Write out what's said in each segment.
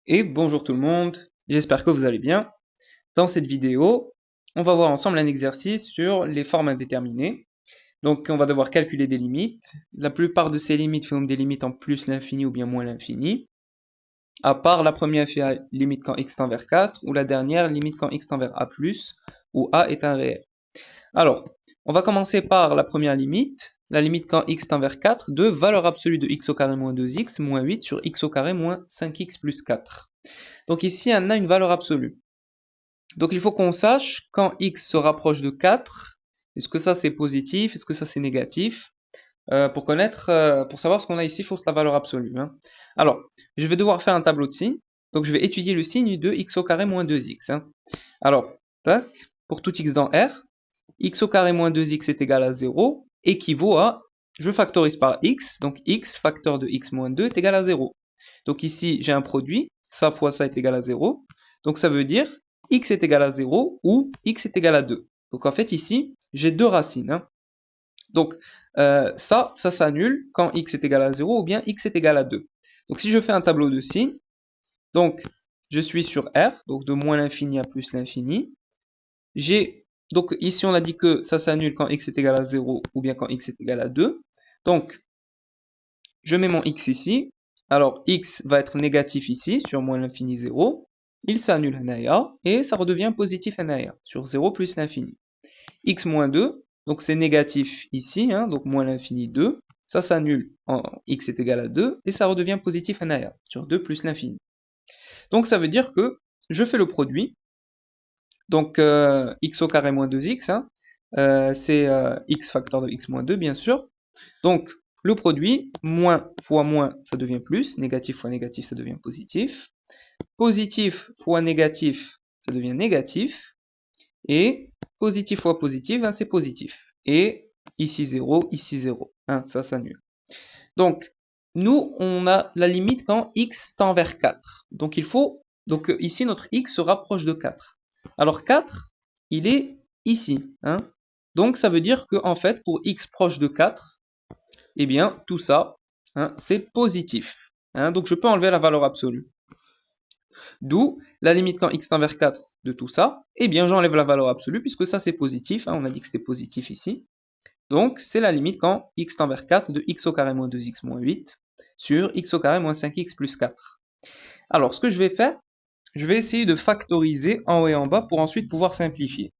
Et bonjour tout le monde, j'espère que vous allez bien. Dans cette vidéo, on va voir ensemble un exercice sur les formes indéterminées. Donc on va devoir calculer des limites. La plupart de ces limites font des limites en plus l'infini ou bien moins l'infini. À part la première fait limite quand x tend vers 4 ou la dernière limite quand x tend vers a+, où a est un réel. Alors, on va commencer par la première limite, la limite quand x tend vers 4 de valeur absolue de x au carré moins 2x moins 8 sur x au carré moins 5x plus 4. Donc ici, on a une valeur absolue. Donc il faut qu'on sache quand x se rapproche de 4, est-ce que ça c'est positif, est-ce que ça c'est négatif, pour savoir ce qu'on a ici, il faut la valeur absolue, hein. Alors, je vais devoir faire un tableau de signes, donc je vais étudier le signe de x au carré moins 2x, hein. Alors, tac, pour tout x dans R, x au carré moins 2x est égal à 0, équivaut à, je factorise par x, donc x facteur de x moins 2 est égal à 0. Donc ici, j'ai un produit, ça fois ça est égal à 0. Donc ça veut dire x est égal à 0 ou x est égal à 2. Donc en fait ici, j'ai deux racines, hein. Donc ça s'annule quand x est égal à 0 ou bien x est égal à 2. Donc si je fais un tableau de signes, donc je suis sur R, donc de moins l'infini à plus l'infini. Donc ici on a dit que ça s'annule quand x est égal à 0 ou bien quand x est égal à 2. Donc je mets mon x ici. Alors x va être négatif ici sur moins l'infini 0. Il s'annule NAIA et ça redevient positif NAIA sur 0 plus l'infini. X moins 2, donc c'est négatif ici, hein, donc moins l'infini 2. Ça s'annule en x est égal à 2 et ça redevient positif NAIA sur 2 plus l'infini. Donc ça veut dire que je fais le produit. Donc x au carré moins 2x, hein, c'est x facteur de x moins 2 bien sûr. Donc le produit, moins fois moins, ça devient plus, négatif fois négatif, ça devient positif. Positif fois négatif, ça devient négatif. Et positif fois positif, hein, c'est positif. Et ici 0, ici 0. Hein, ça s'annule. Donc, nous, on a la limite quand x tend vers 4. Donc, ici, notre x se rapproche de 4. Alors, 4, il est ici. Hein. Donc, ça veut dire que, en fait, pour x proche de 4, eh bien, tout ça, hein, c'est positif. Hein. Donc, je peux enlever la valeur absolue. D'où la limite quand x tend vers 4 de tout ça, eh bien j'enlève la valeur absolue puisque ça c'est positif, hein, on a dit que c'était positif ici. Donc c'est la limite quand x tend vers 4 de x au carré moins 2x moins 8 sur x au carré moins 5x plus 4. Alors ce que je vais faire, je vais essayer de factoriser en haut et en bas pour ensuite pouvoir simplifier.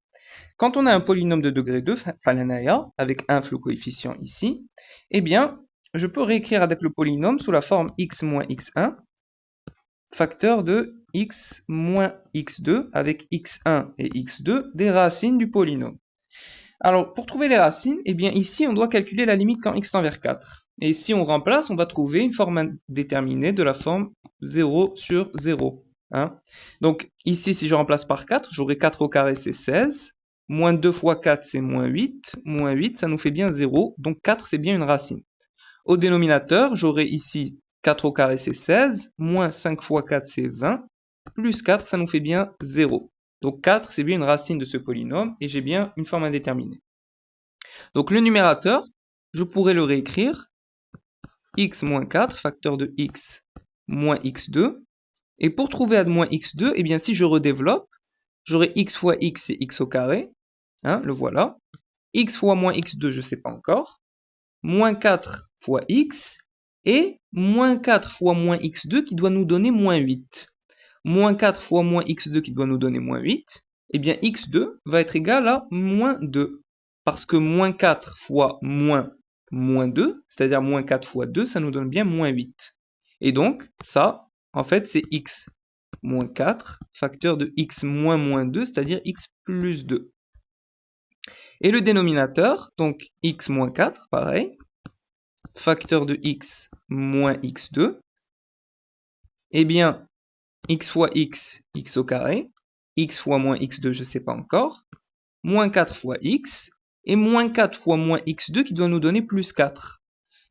Quand on a un polynôme de degré 2, Falanaya, avec un flot coefficient ici, eh bien je peux réécrire avec le polynôme sous la forme x moins x1 facteur de x moins x2 avec x1 et x2 des racines du polynôme. Alors, pour trouver les racines, eh bien ici, on doit calculer la limite quand x tend vers 4. Et si on remplace, on va trouver une forme indéterminée de la forme 0 sur 0. Hein. Donc ici, si je remplace par 4, j'aurai 4 au carré, c'est 16. Moins 2 fois 4, c'est moins 8. Moins 8, ça nous fait bien 0. Donc 4, c'est bien une racine. Au dénominateur, j'aurai ici 4 au carré, c'est 16, moins 5 fois 4, c'est 20, plus 4, ça nous fait bien 0. Donc 4, c'est bien une racine de ce polynôme, et j'ai bien une forme indéterminée. Donc le numérateur, je pourrais le réécrire, x moins 4, facteur de x moins x2, et pour trouver ad moins x2, eh bien si je redéveloppe, j'aurai x fois x, c'est x au carré, hein, le voilà, x fois moins x2, je ne sais pas encore, moins 4 fois x, et moins 4 fois moins x2 qui doit nous donner moins 8. Moins 4 fois moins x2 qui doit nous donner moins 8, eh bien x2 va être égal à moins 2. Parce que moins 4 fois moins 2, c'est-à-dire moins 4 fois 2, ça nous donne bien moins 8. Et donc, ça, en fait, c'est x moins 4, facteur de x moins 2, c'est-à-dire x plus 2. Et le dénominateur, donc x moins 4, pareil, facteur de x moins x2, eh bien, x fois x, x au carré, x fois moins x2, je ne sais pas encore, moins 4 fois x, et moins 4 fois moins x2 qui doit nous donner plus 4.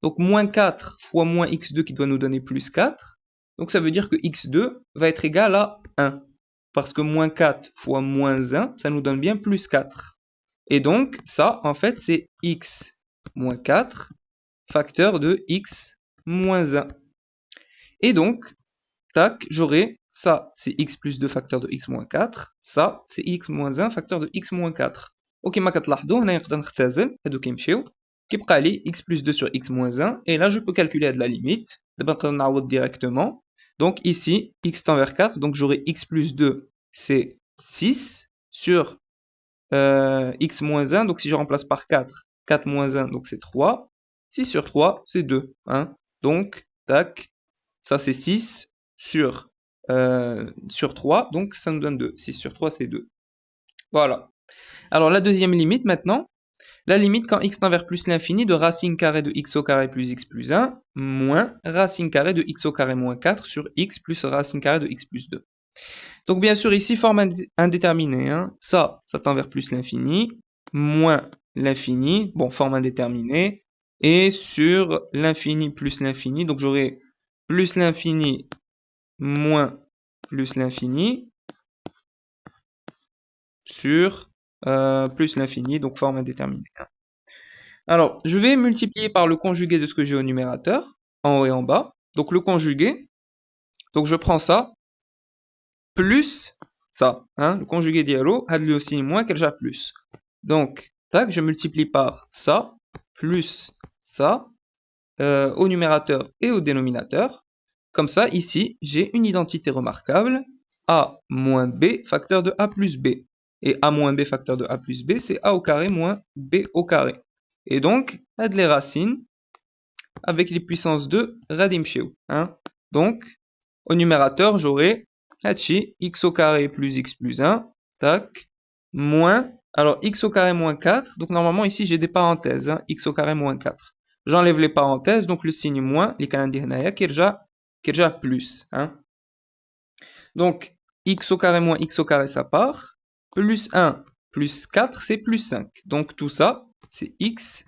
Donc, moins 4 fois moins x2 qui doit nous donner plus 4. Donc, ça veut dire que x2 va être égal à 1. Parce que moins 4 fois moins 1, ça nous donne bien plus 4. Et donc, ça, en fait, c'est x moins 4 facteur de x moins 1. Et donc, tac, j'aurai ça, c'est x plus 2 facteur de x moins 4. Ça, c'est x moins 1 facteur de x moins 4. وكما كتلاحظوا هنا نقدر نختزل هادو كيمشيو كيبقى لي x plus 2 sur x moins 1 et là je peux calculer de la limite. دابا نقدر نعوض directement. Donc ici x tend vers 4, donc j'aurai x plus 2 c'est 6 sur x moins 1, donc si je remplace par 4, 4 moins 1 donc c'est 3, 6 sur 3 c'est 2, hein. Donc tac, ça c'est 6 sur 3, donc ça nous donne 2. 6 sur 3, c'est 2. Voilà. Alors la deuxième limite maintenant, la limite quand x tend vers plus l'infini de racine carrée de x au carré plus x plus 1 moins racine carrée de x au carré moins 4 sur x plus racine carrée de x plus 2. Donc bien sûr ici forme indéterminée, hein. Ça tend vers plus l'infini, moins l'infini, bon forme indéterminée, et sur l'infini plus l'infini, donc j'aurai plus l'infini moins plus l'infini sur plus l'infini, donc forme indéterminée. Alors, je vais multiplier par le conjugué de ce que j'ai au numérateur, en haut et en bas. Donc le conjugué, donc je prends ça, plus ça, hein, le conjugué d'ILO, a lui aussi moins qu'elle a plus. Donc, tac, je multiplie par ça, plus ça, au numérateur et au dénominateur. Comme ça, ici, j'ai une identité remarquable, a moins b facteur de a plus b. Et a moins b facteur de a plus b, c'est a au carré moins b au carré. Et donc, a de les racines avec les puissances de Radimcheu. Hein. Donc, au numérateur, j'aurai x au carré plus x plus 1, tac, moins, alors x au carré moins 4, donc normalement ici j'ai des parenthèses, hein, x au carré moins 4. J'enlève les parenthèses, donc le signe moins, les canadiens هنايا qui est déjà plus. Hein. Donc, x au carré moins x au carré ça part, plus 1 plus 4 c'est plus 5. Donc tout ça c'est x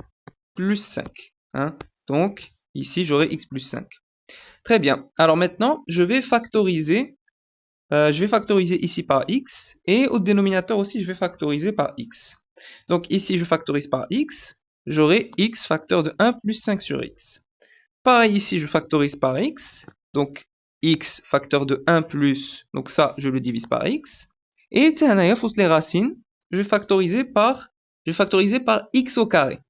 plus 5. Hein. Donc ici j'aurai x plus 5. Très bien. Alors maintenant je vais factoriser ici par x, et au dénominateur aussi, je vais factoriser par x. Donc ici, je factorise par x, j'aurai x facteur de 1 plus 5 sur x. Pareil ici, je factorise par x, donc x facteur de 1 plus, donc ça, je le divise par x. Et il faut les racines, je vais factoriser par x au carré.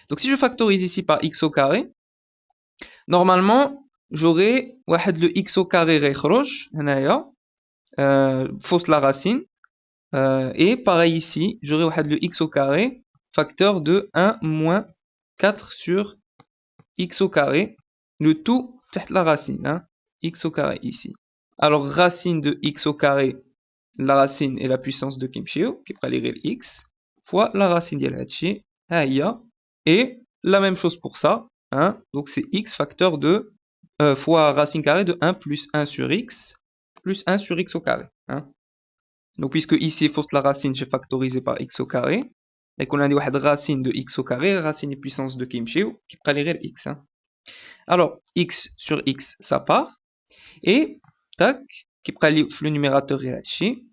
Donc si je factorise ici par x au carré, normalement, j'aurai le x au carré rékhroch, fausse la racine, et pareil ici, j'aurai le x au carré, facteur de 1 moins 4 sur x au carré, le tout تحت la racine, hein, x au carré ici. Alors racine de x au carré, la racine est la puissance de Kimchio, qui va lire x, fois la racine de l'hatchi, et la même chose pour ça, hein, donc c'est x facteur de fois racine carrée de 1 plus 1 sur x, plus 1 sur x au carré. Hein. Donc, puisque ici, il faut la racine, j'ai factorisé par x au carré, et qu'on a dit racine de x au carré, racine et puissance de Kimchio, qui prend les x. Hein. Alors, x sur x, ça part, et tac, qui prend le numérateur et là-dessus.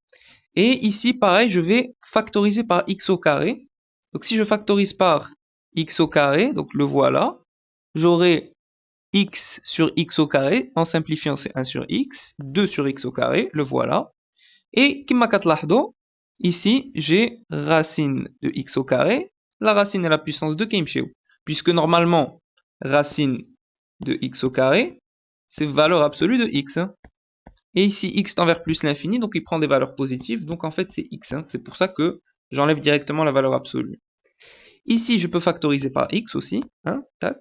Et ici, pareil, je vais factoriser par x au carré. Donc, si je factorise par x au carré, donc le voilà, j'aurai x sur x au carré, en simplifiant c'est 1 sur x, 2 sur x au carré, le voilà. Et كما كتلاحظوا, ici j'ai racine de x au carré, la racine est la puissance de Kimchio, puisque normalement racine de x au carré, c'est valeur absolue de x. Hein. Et ici x tend vers plus l'infini, donc il prend des valeurs positives, donc en fait c'est x. Hein. C'est pour ça que j'enlève directement la valeur absolue. Ici je peux factoriser par x aussi, hein, tac.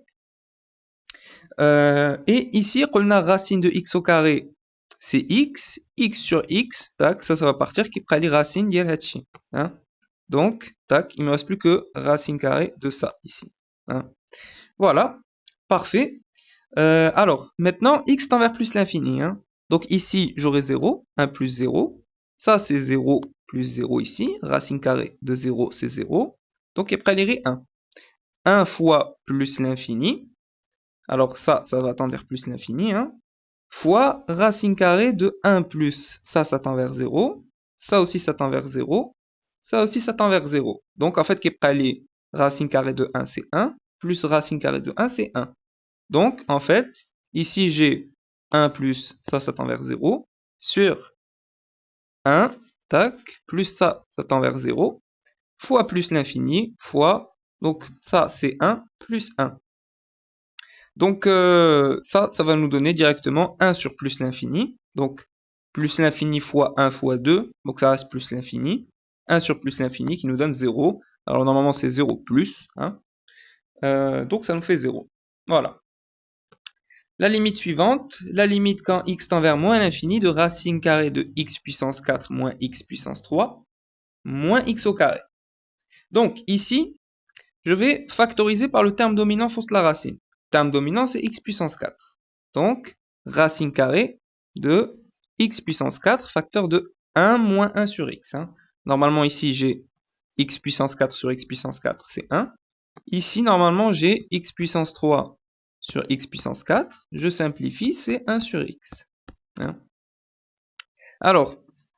Et ici, on a racine de x au carré, c'est x, x sur x, tac, ça va partir qui prend les racines d'yel hatchi. Hein. Donc, tac, il ne me reste plus que racine carrée de ça ici. Hein. Voilà, parfait. Alors, maintenant, x tend vers plus l'infini. Hein. Donc ici, j'aurai 0, 1 plus 0. Ça, c'est 0 plus 0 ici. Racine carrée de 0, c'est 0. Donc, il prend les 1. 1 fois plus l'infini. Alors ça va tendre vers plus l'infini, hein, fois racine carrée de 1 plus, ça tend vers 0, ça aussi ça tend vers 0, ça aussi ça tend vers 0. Donc en fait, qui est racine carrée de 1 c'est 1, plus racine carrée de 1 c'est 1. Donc en fait, ici j'ai 1 plus, ça tend vers 0, sur 1, tac, plus ça tend vers 0, fois plus l'infini, fois, donc ça c'est 1 plus 1. Donc ça va nous donner directement 1 sur plus l'infini. Donc plus l'infini fois 1 fois 2, donc ça reste plus l'infini. 1 sur plus l'infini qui nous donne 0. Alors normalement c'est 0 plus, hein. Donc ça nous fait 0. Voilà. La limite suivante, la limite quand x tend vers moins l'infini de racine carrée de x puissance 4 moins x puissance 3 moins x au carré. Donc ici, je vais factoriser par le terme dominant fausse la racine. Le terme dominant c'est x puissance 4. Donc racine carrée de x puissance 4 facteur de 1 moins 1 sur x. Hein. Normalement ici j'ai x puissance 4 sur x puissance 4, c'est 1. Ici normalement j'ai x puissance 3 sur x puissance 4, je simplifie, c'est 1 sur x. Hein. Alors,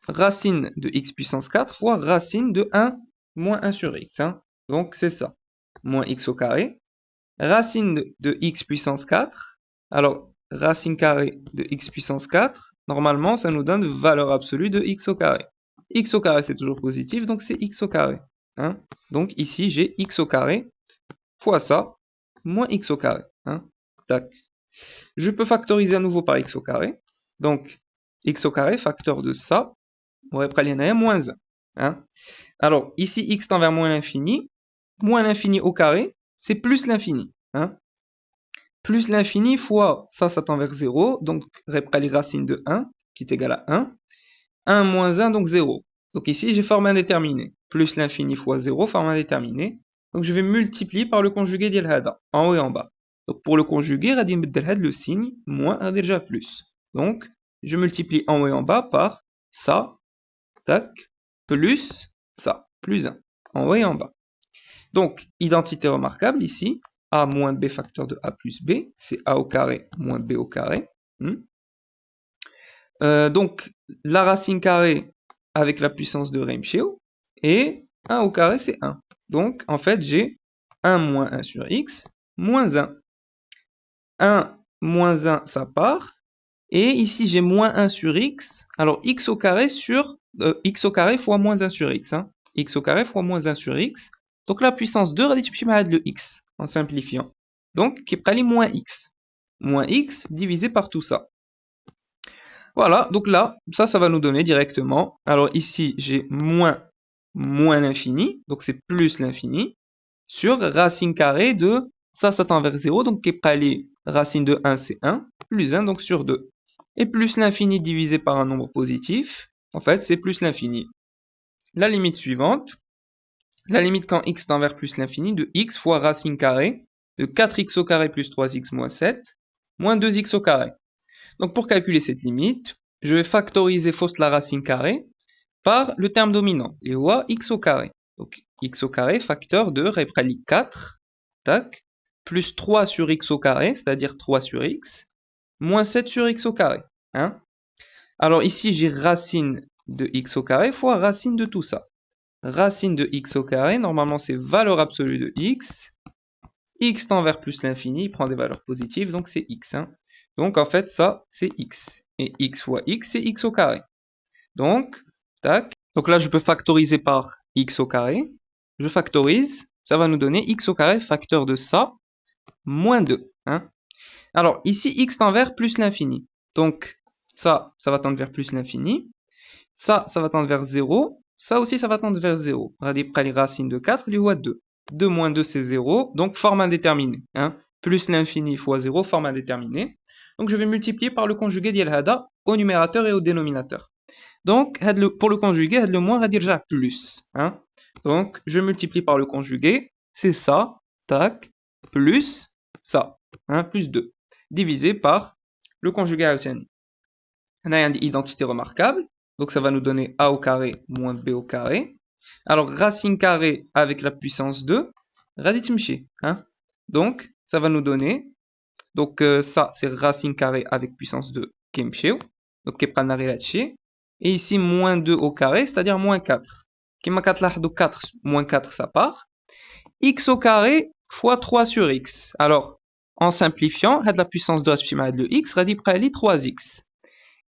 racine de x puissance 4 fois racine de 1 moins 1 sur x. Hein. Donc, c'est ça. Moins x au carré. Racine de x puissance 4. Alors, racine carrée de x puissance 4, normalement, ça nous donne valeur absolue de x au carré. X au carré, c'est toujours positif, donc c'est x au carré. Hein. Donc, ici, j'ai x au carré fois ça, moins x au carré. Hein. Tac. Je peux factoriser à nouveau par x au carré. Donc, x au carré, facteur de ça, on va prendre moins 1. Hein. Alors, ici, x tend vers moins l'infini au carré, c'est plus l'infini. Hein. Plus l'infini fois ça tend vers 0, donc les racines de 1, qui est égal à 1. 1 moins 1, donc 0. Donc ici, j'ai forme indéterminée. Plus l'infini fois 0, forme indéterminée. Donc je vais multiplier par le conjugué ديال هذا, en haut et en bas. Donc pour le conjuguer, غادي نبدل هذا le signe, moins غادي déjà plus. Donc je multiplie en haut et en bas par ça, tac, plus ça, plus 1, en haut et en bas. Donc identité remarquable ici, a moins b facteur de a plus b, c'est a au carré moins b au carré. Donc la racine carrée avec la puissance de Ramshaw, et 1 au carré c'est 1. Donc en fait j'ai 1 moins 1 sur x, moins 1. 1 moins 1, ça part. Et ici, j'ai moins 1 sur x. Alors, x au carré sur x au carré fois moins 1 sur x. Hein. X au carré fois moins 1 sur x. Donc, la puissance 2, le x, en simplifiant. Donc, qui est moins x. Moins x divisé par tout ça. Voilà, donc là, ça va nous donner directement. Alors, ici, j'ai moins l'infini. Donc, c'est plus l'infini. Sur racine carrée de ça tend vers 0, donc qui est racine de 1, c'est 1, plus 1, donc sur 2. Et plus l'infini divisé par un nombre positif, en fait, c'est plus l'infini. La limite suivante, la limite quand x tend vers plus l'infini de x fois racine carrée de 4x au carré plus 3x moins 7, moins 2x au carré. Donc pour calculer cette limite, je vais factoriser fausse la racine carrée par le terme dominant, et ou x au carré. Donc x au carré, facteur de 4, tac, plus 3 sur x au carré, c'est-à-dire 3 sur x, moins 7 sur x au carré. Hein. Alors ici, j'ai racine de x au carré fois racine de tout ça. Racine de x au carré, normalement c'est valeur absolue de x. X tend vers plus l'infini, il prend des valeurs positives, donc c'est x. Hein. Donc en fait, ça, c'est x. Et x fois x, c'est x au carré. Donc, tac. Donc là, je peux factoriser par x au carré. Je factorise, ça va nous donner x au carré facteur de ça, moins 2. Hein. Alors, ici, x tend vers plus l'infini. Donc, ça va tendre vers plus l'infini. Ça va tendre vers 0. Ça aussi, ça va tendre vers 0. On va dire les racines de 4, les voit 2. 2 moins 2, c'est 0. Donc, forme indéterminée. Hein. Plus l'infini fois 0, forme indéterminée. Donc, je vais multiplier par le conjugué d'Yel Hada au numérateur et au dénominateur. Donc, pour le conjugué, le moins va dire déjà plus. Hein. Donc, je multiplie par le conjugué. C'est ça, tac, plus ça, hein, plus 2. Divisé par le conjugué Haussani. On a une identité remarquable. Donc, ça va nous donner a au carré moins b au carré. Alors, racine carrée avec la puissance 2, radit hein. Donc, ça va nous donner, donc ça, c'est racine carrée avec puissance 2, kemcheo. Donc, et ici, moins 2 au carré, c'est-à-dire moins 4. Kema 4, 4, moins 4, ça part. X au carré fois 3 sur x. Alors, en simplifiant, la puissance 2 le x, radit 3x.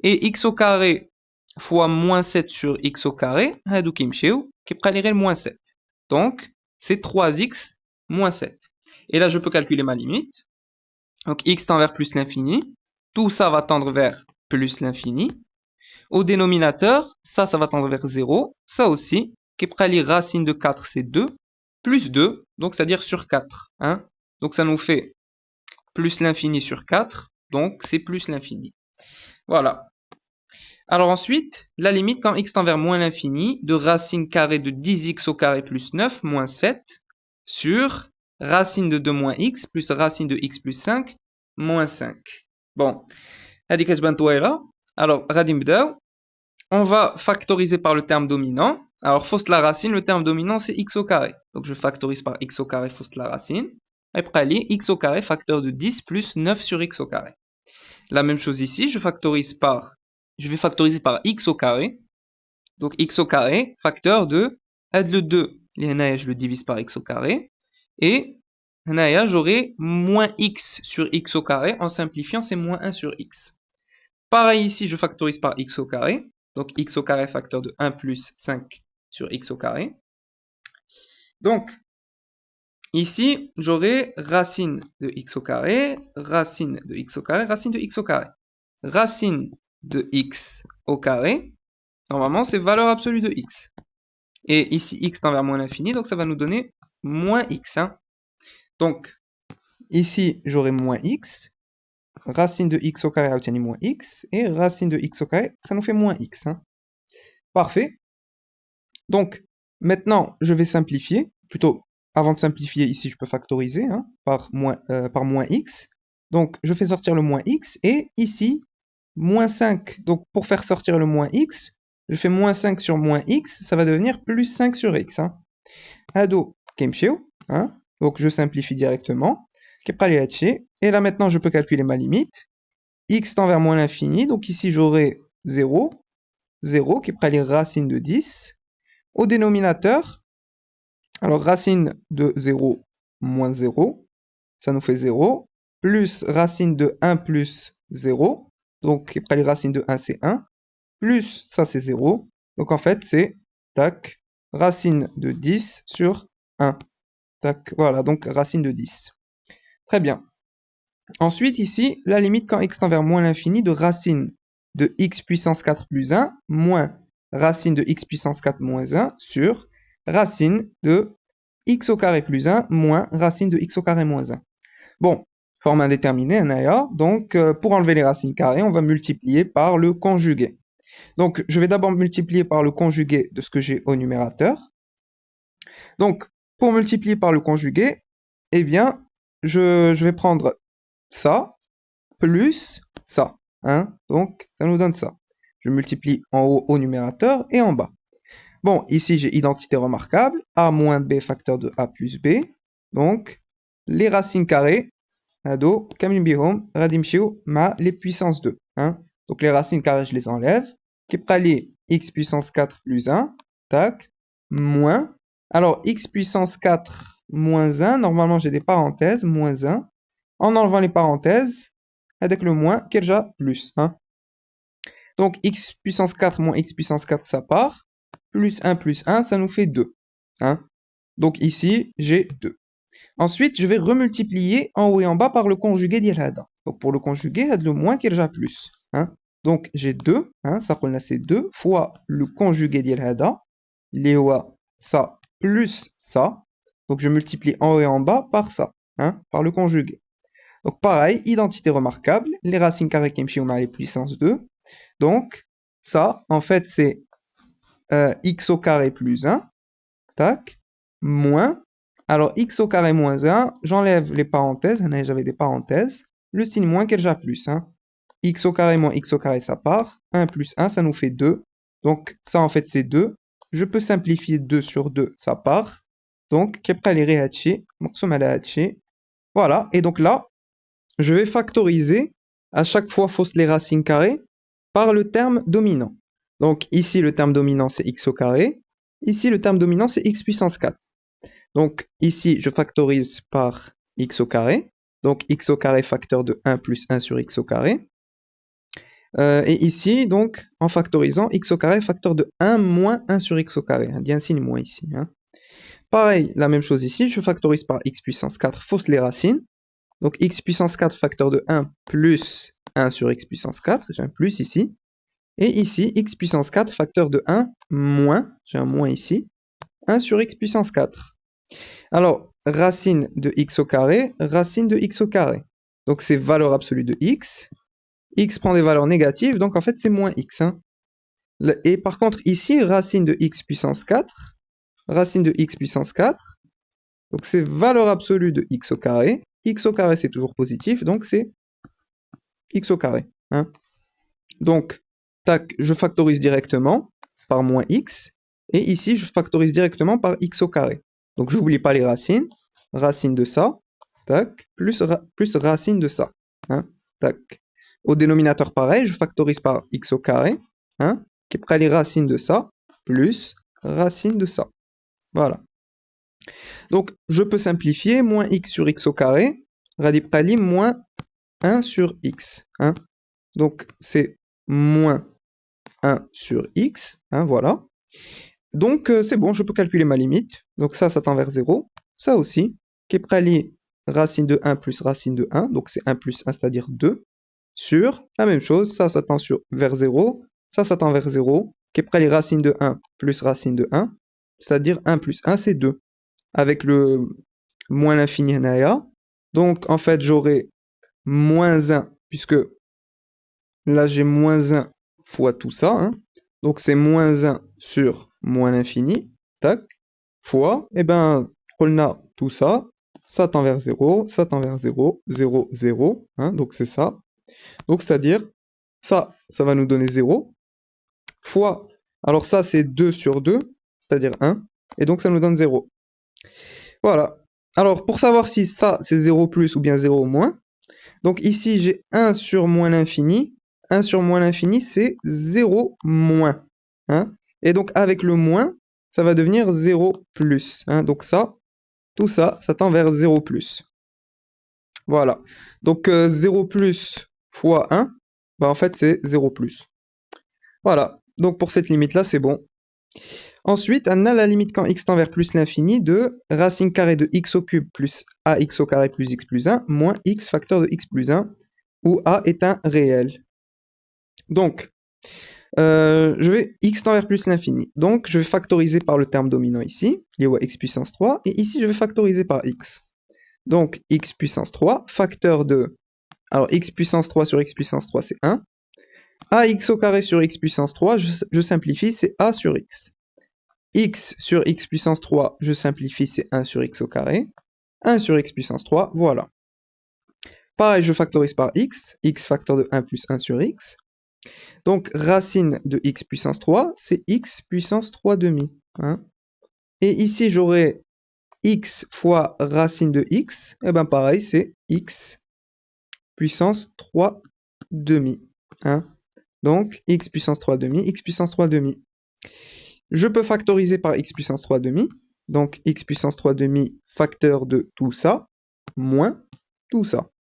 Et x au carré fois moins 7 sur x au carré, هادو كيمشيو كيبقى لي غير moins 7. Donc, c'est 3x moins 7. Et là, je peux calculer ma limite. Donc, x tend vers plus l'infini. Tout ça va tendre vers plus l'infini. Au dénominateur, ça va tendre vers 0. Ça aussi, كيبقى لي racine de 4, c'est 2. Plus 2, donc c'est-à-dire sur 4. Hein? Donc, ça nous fait plus l'infini sur 4. Donc, c'est plus l'infini. Voilà. Alors ensuite, la limite quand x tend vers moins l'infini de racine carrée de 10x au carré plus 9 moins 7 sur racine de 2 moins x plus racine de x plus 5 moins 5. Bon, هذه كتبان طويلة. Alors, غادي نبداو. On va factoriser par le terme dominant. Alors, fausse la racine, le terme dominant c'est x au carré. Donc, je factorise par x au carré fausse la racine. Après, x au carré facteur de 10 plus 9 sur x au carré. La même chose ici, je vais factoriser par x au carré. Donc x au carré, facteur de le 2. Je le divise par x au carré. Et j'aurai moins x sur x au carré. En simplifiant, c'est moins 1 sur x. Pareil ici, je factorise par x au carré. Donc x au carré, facteur de 1 plus 5 sur x au carré. Donc, ici, j'aurai racine de x au carré, racine de x au carré, racine de x au carré. Racine de x au carré, normalement, c'est valeur absolue de x. Et ici, x tend vers moins l'infini, donc ça va nous donner moins x. Hein. Donc, ici, j'aurai moins x. Racine de x au carré a obtenu moins x. Et racine de x au carré, ça nous fait moins x. Hein. Parfait. Donc, maintenant, je vais simplifier. Plutôt, avant de simplifier, ici, je peux factoriser hein, par moins x. Donc, je fais sortir le moins x. Et ici, moins 5. Donc, pour faire sortir le moins x, je fais moins 5 sur moins x, ça va devenir plus 5 sur x. Hein. Ado kemshio, hein. Donc je simplifie directement. Et là maintenant je peux calculer ma limite. X tend vers moins l'infini, donc ici j'aurai 0, 0 qui prend les racines de 10. Au dénominateur, alors racine de 0 moins 0, ça nous fait 0, plus racine de 1 plus 0, donc qui prend les racines de 1 c'est 1, plus ça c'est 0. Donc en fait c'est tac, racine de 10 sur 1. Tac, voilà, donc racine de 10. Très bien. Ensuite ici, la limite quand x tend vers moins l'infini de racine de x puissance 4 plus 1 moins racine de x puissance 4 moins 1 sur racine de x au carré plus 1 moins racine de x au carré moins 1. Bon, forme indéterminée, un donc pour enlever les racines carrées, on va multiplier par le conjugué. Donc, je vais d'abord multiplier par le conjugué de ce que j'ai au numérateur. Donc, pour multiplier par le conjugué, eh bien, je vais prendre ça plus ça. Hein? Donc, ça nous donne ça. Je multiplie en haut au numérateur et en bas. Bon, ici, j'ai identité remarquable. A moins B facteur de A plus B. Donc, les racines carrées, ado, kamin bihom, radimshio, ma, les puissances 2. Hein? Donc, les racines carrées, je les enlève. Qui x puissance 4 plus 1, tac, moins. Alors, x puissance 4 moins 1, normalement j'ai des parenthèses, moins 1. En enlevant les parenthèses, avec le moins, quel déjà plus. Hein. Donc, x puissance 4 moins x puissance 4, ça part. Plus 1, ça nous fait 2. Hein. Donc ici, j'ai 2. Ensuite, je vais remultiplier en haut et en bas par le conjugué d'Yelhada. Donc, pour le conjugué, le moins quel déjà plus. Hein. Donc, j'ai 2, hein, ça qu'on a c'est 2, fois le conjugué d'Yelhada, Léoa, ça, plus ça. Donc, je multiplie en haut et en bas par ça, hein, par le conjugué. Donc, pareil, identité remarquable, les racines carrées qui on a les puissances 2. Donc, ça, en fait, c'est x au carré plus 1, tac, moins, alors x au carré moins 1, j'enlève les parenthèses, j'avais des parenthèses, le signe moins quel déjà plus, hein. X au carré moins x au carré, ça part. 1 plus 1, ça nous fait 2. Donc, ça, en fait, c'est 2. Je peux simplifier 2 sur 2, ça part. Donc, qu'après les réhatcher, voilà. Et donc là, je vais factoriser à chaque fois fausse les racines carrées par le terme dominant. Donc, ici, le terme dominant, c'est x au carré. Ici, le terme dominant, c'est x puissance 4. Donc, ici, je factorise par x au carré. Donc, x au carré facteur de 1 plus 1 sur x au carré. Et ici, donc, en factorisant, x au carré, facteur de 1 moins 1 sur x au carré. Il y a un signe moins ici. Hein. Pareil, la même chose ici, je factorise par x puissance 4, fausse les racines. Donc x puissance 4 facteur de 1 plus 1 sur x puissance 4, j'ai un plus ici. Et ici, x puissance 4 facteur de 1 moins, j'ai un moins ici, 1 sur x puissance 4. Alors, racine de x au carré, racine de x au carré. Donc c'est valeur absolue de x. X prend des valeurs négatives, donc en fait c'est moins x. Hein. Et par contre ici, racine de x puissance 4, racine de x puissance 4, donc c'est valeur absolue de x au carré. X au carré c'est toujours positif, donc c'est x au carré. Hein. Donc, tac, je factorise directement par moins x. Et ici, je factorise directement par x au carré. Donc, j'oublie pas les racines. Racine de ça, tac, plus racine de ça. Hein, tac. Au dénominateur, pareil, je factorise par x au carré, hein, qui prend les racines de ça, plus racine de ça. Voilà. Donc, je peux simplifier, moins x sur x au carré, radicali moins 1 sur x. Hein. Donc, c'est moins 1 sur x, hein, voilà. Donc, c'est bon, je peux calculer ma limite. Donc, ça tend vers 0. Ça aussi, qui est prali racine de 1 plus racine de 1, donc c'est 1 plus 1, c'est-à-dire 2, sur la même chose, ça tend vers 0, ça tend vers 0, qui est prali racine de 1 plus racine de 1, c'est-à-dire 1 plus 1, c'est 2. Avec le moins l'infini naya. Donc, en fait, j'aurai moins 1, puisque là, j'ai moins 1 fois tout ça. Hein. Donc, c'est moins 1 sur moins l'infini. Tac. Fois, et ben, on a tout ça. Ça tend vers 0, ça tend vers 0, 0, 0. Hein, donc, c'est ça. Donc, c'est-à-dire, ça va nous donner 0. Fois, alors ça, c'est 2 sur 2, c'est-à-dire 1. Et donc, ça nous donne 0. Voilà. Alors, pour savoir si ça, c'est 0 plus ou bien 0 moins, donc ici, j'ai 1 sur moins l'infini. 1 sur moins l'infini, c'est 0 moins. Hein. Et donc, avec le moins, ça va devenir 0 plus. Hein. Donc ça, tout ça, ça tend vers 0 plus. Voilà. Donc, 0 plus fois 1, bah, en fait, c'est 0 plus. Voilà. Donc, pour cette limite-là, c'est bon. Ensuite, on a la limite quand x tend vers plus l'infini de racine carrée de x au cube plus ax au carré plus x plus 1 moins x facteur de x plus 1 où a est un réel. Donc, je vais x tend vers plus l'infini. Donc, je vais factoriser par le terme dominant ici, lié à x puissance 3, et ici, je vais factoriser par x. Donc, x puissance 3, facteur de... Alors, x puissance 3 sur x puissance 3, c'est 1. Ax au carré sur x puissance 3, je simplifie, c'est a sur x. X sur x puissance 3, je simplifie, c'est 1 sur x au carré. 1 sur x puissance 3, voilà. Pareil, je factorise par x. X facteur de 1 plus 1 sur x. Donc, racine de x puissance 3, c'est x puissance 3 demi. Hein. Et ici, j'aurai x fois racine de x. Et bien, pareil, c'est x puissance 3 demi. Hein. Donc, x puissance 3 demi, x puissance 3 demi. Je peux factoriser par x puissance 3 demi. Donc, x puissance 3 demi, facteur de tout ça, moins tout ça.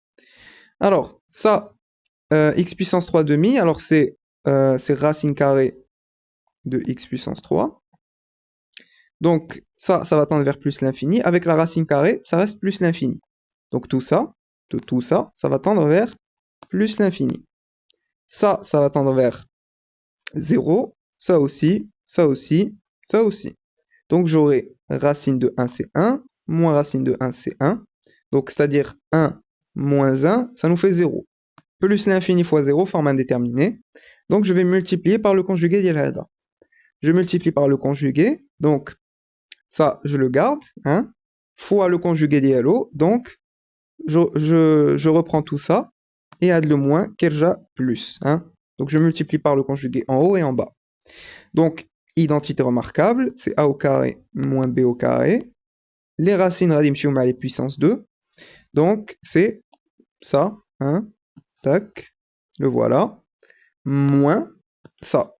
Alors, ça, x puissance 3 demi, alors c'est racine carrée de x puissance 3. Donc, ça va tendre vers plus l'infini. Avec la racine carrée, ça reste plus l'infini. Donc, tout ça, ça va tendre vers plus l'infini. Ça va tendre vers 0. Ça aussi, ça aussi, ça aussi. Donc, j'aurai racine de 1, c'est 1, moins racine de 1, c'est 1. Donc, c'est-à-dire 1 moins 1, ça nous fait 0. Plus l'infini fois 0 forme indéterminé. Donc, je vais multiplier par le conjugué d'Yalhada. Je multiplie par le conjugué, donc ça, je le garde, hein, fois le conjugué d'Yalo. Donc, je reprends tout ça et add le moins, Kerja plus. Hein. Donc, je multiplie par le conjugué en haut et en bas. Donc, identité remarquable, c'est a au carré moins b au carré. Les racines radim shiuma les puissance 2. Donc, c'est ça, hein, tac, le voilà, moins ça.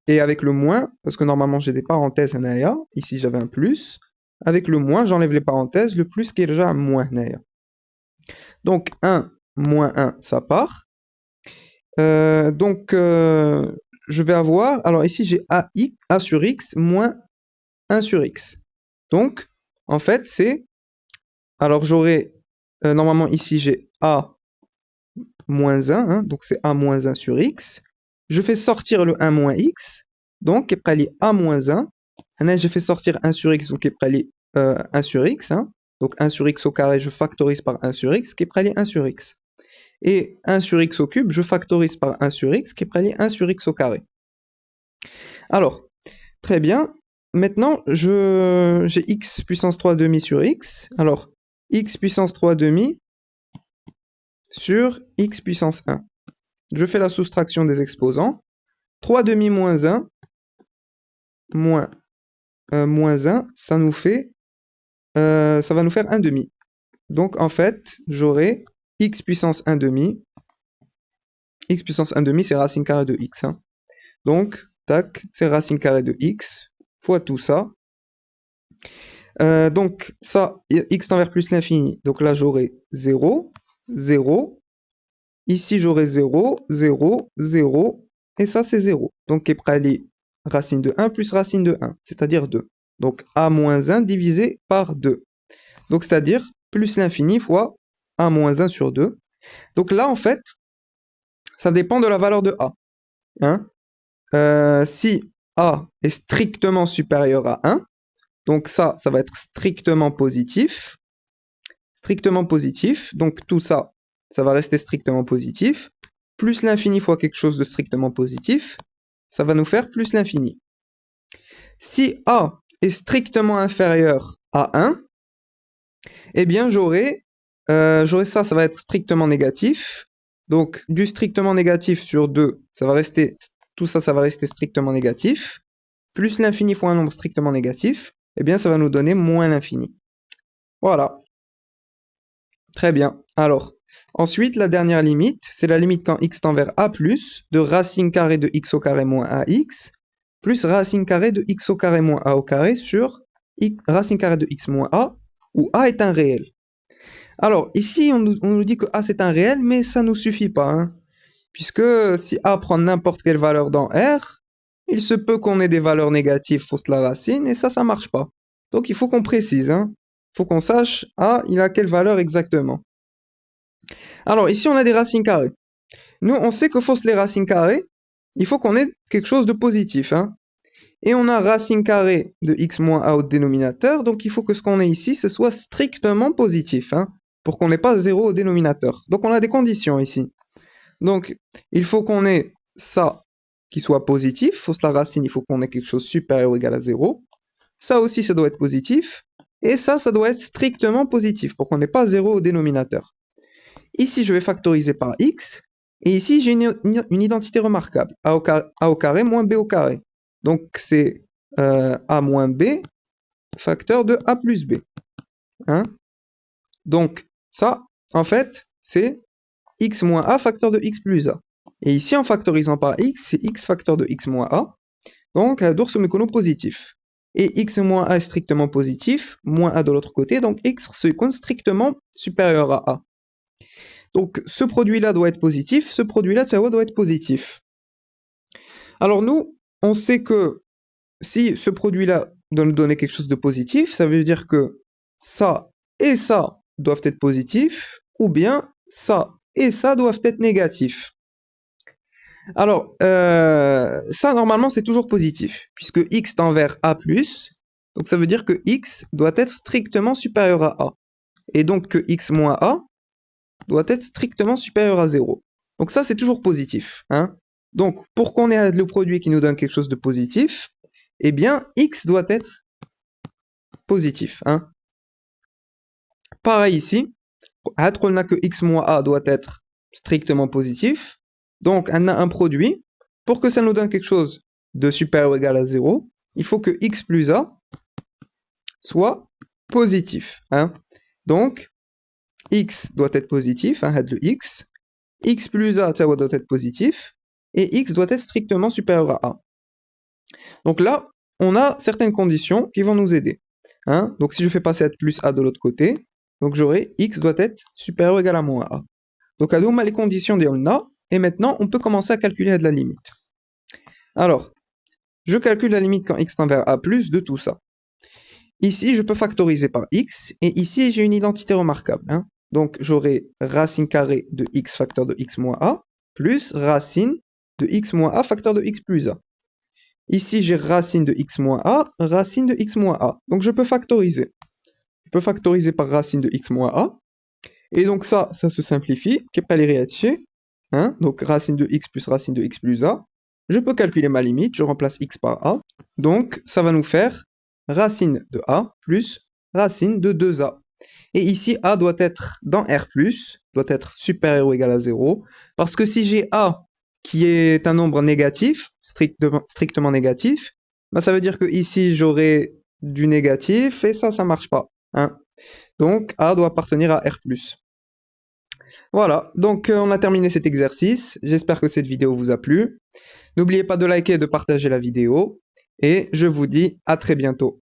Et avec le moins, parce que normalement j'ai des parenthèses en aya, ici j'avais un plus, avec le moins, j'enlève les parenthèses, le plus qui est déjà un moins naya. Donc 1 moins 1, ça part. Je vais avoir, alors ici j'ai A sur X moins 1 sur X. Donc, en fait, alors j'aurai, normalement ici j'ai A moins 1, hein, donc c'est A moins 1 sur X. Je fais sortir le 1 moins X, donc après les A moins 1. Là, j'ai fait sortir 1 sur X, donc après les 1 sur X, hein. Donc 1 sur X au carré, je factorise par 1 sur X, qui est près les 1 sur X. Et 1 sur X au cube, je factorise par 1 sur X, qui est près les 1 sur X au carré. Alors, très bien. Maintenant, j'ai X puissance 3 demi sur X. Alors, X puissance 3 demi sur X puissance 1. Je fais la soustraction des exposants. 3 demi moins 1 moins 1, ça va nous faire 1 demi. Donc en fait, j'aurai x puissance 1 demi. X puissance 1 demi, c'est racine carrée de x. Hein. Donc, tac, c'est racine carrée de x fois tout ça. Donc ça, x tend vers plus l'infini. Donc là, j'aurai 0, 0. Ici, j'aurai 0, 0, 0. Et ça, c'est 0. Donc, qui est près les racine de 1 plus racine de 1, c'est-à-dire 2. Donc, a moins 1 divisé par 2. Donc, c'est-à-dire plus l'infini fois a moins 1 sur 2. Donc là, en fait, ça dépend de la valeur de a. Hein. Si a est strictement supérieur à 1, donc ça va être strictement positif. Strictement positif. Donc tout ça, ça va rester strictement positif. Plus l'infini fois quelque chose de strictement positif, ça va nous faire plus l'infini. Si a est strictement inférieur à 1, eh bien j'aurai ça va être strictement négatif. Donc du strictement négatif sur 2, tout ça, ça va rester strictement négatif. Plus l'infini fois un nombre strictement négatif, eh bien ça va nous donner moins l'infini. Voilà. Très bien. Alors, ensuite, la dernière limite, c'est la limite quand x tend vers a plus de racine carrée de x au carré moins ax plus racine carrée de x au carré moins a au carré sur racine carrée de x moins a, où a est un réel. Alors, ici, on nous dit que a c'est un réel, mais ça ne nous suffit pas. Hein, puisque si a prend n'importe quelle valeur dans R, il se peut qu'on ait des valeurs négatives fausses la racine, et ça marche pas. Donc il faut qu'on précise. Hein. Il faut qu'on sache a, il a quelle valeur exactement. Alors ici, on a des racines carrées. Nous, on sait que fausses les racines carrées, il faut qu'on ait quelque chose de positif. Hein. Et on a racine carrée de x moins a au dénominateur, donc il faut que ce qu'on ait ici, ce soit strictement positif, hein, pour qu'on n'ait pas 0 au dénominateur. Donc on a des conditions ici. Donc il faut qu'on ait ça qui soit positif, fausse la racine, il faut qu'on ait quelque chose supérieur ou égal à 0. Ça aussi, ça doit être positif. Et ça doit être strictement positif, pour qu'on n'ait pas 0 au dénominateur. Ici, je vais factoriser par x, et ici, j'ai une identité remarquable, a au carré moins b au carré. Donc, c'est a moins b, facteur de a plus b. Hein. Donc, ça, en fait, c'est x moins a, facteur de x plus a. Et ici, en factorisant par x, c'est x facteur de x moins a. Donc, d'ours mécono positif. Et x moins a est strictement positif, moins a de l'autre côté, donc x est strictement supérieur à a. Donc, ce produit-là doit être positif, ce produit-là, doit être positif. Alors, nous, on sait que si ce produit-là doit nous donner quelque chose de positif, ça veut dire que ça et ça doivent être positifs, ou bien ça et ça doivent être négatifs. Alors, ça, normalement, c'est toujours positif, puisque x tend vers a+, donc ça veut dire que x doit être strictement supérieur à a. Et donc que x moins a doit être strictement supérieur à 0. Donc ça, c'est toujours positif. Hein. Donc, pour qu'on ait le produit qui nous donne quelque chose de positif, eh bien, x doit être positif. Hein. Pareil ici, on a que x moins a doit être strictement positif. Donc, on a un produit. Pour que ça nous donne quelque chose de supérieur ou égal à 0, il faut que x plus a soit positif. Hein. Donc, x doit être positif, hein, le x plus a doit être positif, et x doit être strictement supérieur à a. Donc là, on a certaines conditions qui vont nous aider. Hein. Donc si je fais passer plus a de l'autre côté, donc j'aurai x doit être supérieur ou égal à moins a. Donc à nous, les conditions de on a, Et maintenant, on peut commencer à calculer de la limite. Alors, je calcule la limite quand x tend vers a plus de tout ça. Ici, je peux factoriser par x, et ici, j'ai une identité remarquable. Hein. Donc, j'aurai racine carrée de x facteur de x moins a, plus racine de x moins a facteur de x plus a. Ici, j'ai racine de x moins a, racine de x moins a. Donc, je peux factoriser. Je peux factoriser par racine de x moins a. Et donc, ça se simplifie. Hein. Donc, racine de x plus a. Je peux calculer ma limite. Je remplace x par a. Donc, ça va nous faire racine de a plus racine de 2a. Et ici, a doit être dans R+, doit être supérieur ou égal à 0. Parce que si j'ai a qui est un nombre négatif, strictement négatif, bah ça veut dire que ici j'aurai du négatif et ça marche pas. Hein. Donc a doit appartenir à R+. Voilà, donc on a terminé cet exercice. J'espère que cette vidéo vous a plu. N'oubliez pas de liker et de partager la vidéo. Et je vous dis à très bientôt.